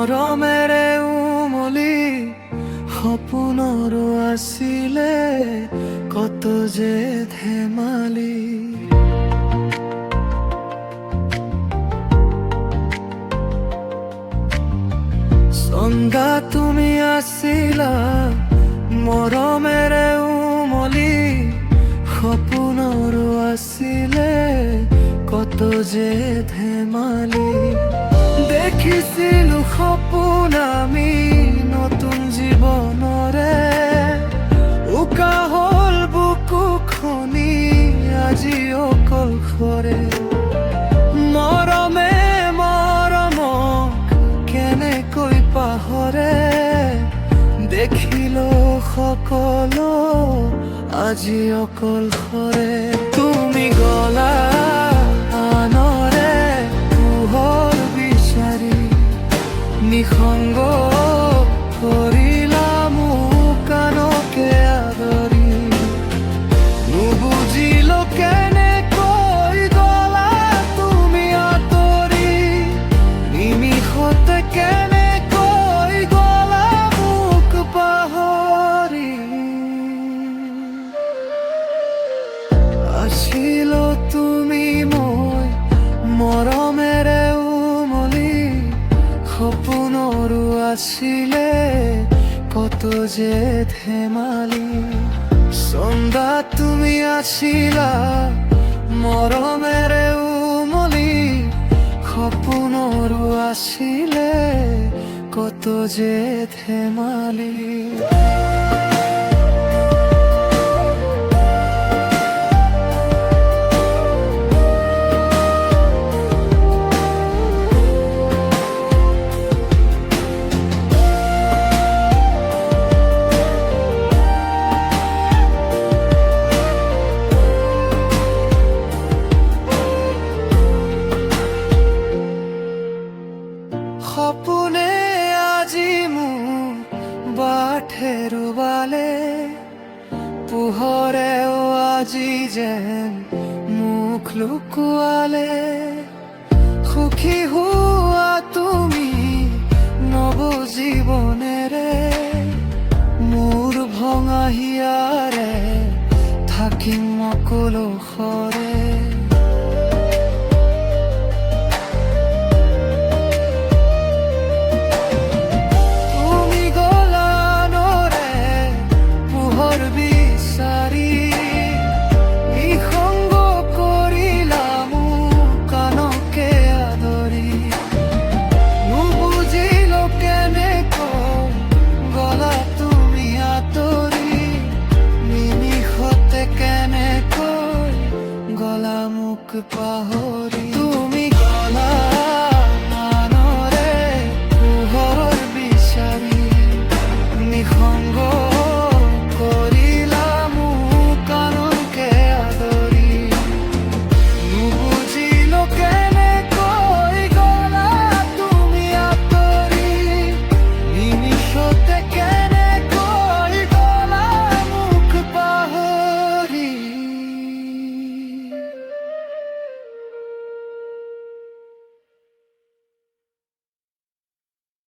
মৰমেৰে উমলি সপোনৰো আছিলে কত যে ধেমালি। চন্দা তুমি আছিলা মৰমেৰে উমলি সপোনৰো আছিলে কত যে ধেমালি। দেখিছিলো সপোন আমি নতুন জীৱনৰে, উকা হল বুকু খনি আজি অকলশৰে। মৰমে মৰমক কেনেকৈ পাহৰে, দেখিলো সকলো আজি অকলশৰে। তুমি গলা আনৰে পোহৰ বিচাৰি, নিসংগ কৰিলা মোক আনকে আদৰি। নুবুজিলো কেনেকৈ গলা তুমি আঁতৰি, নিমিষতে কেনেকৈ গলা মোক পাহৰি। আছিলো তুমি মই মৰমেৰে উমলি, সপোনৰো আছিলে কত যে ধেমালি। চন্দা তুমি আছিলা মৰমেৰে উমলি, সপোনৰো আছিলে কত যে ধেমালি। সপোনে আজি মোক বাট হেৰুৱালে, পোহৰেও আজি যেন মুখ লুকুৱালে। সুখী হোৱা তুমি নৱ জীৱনেৰে, মোৰ ভঙা হিয়াৰে থাকিম অকলশৰে।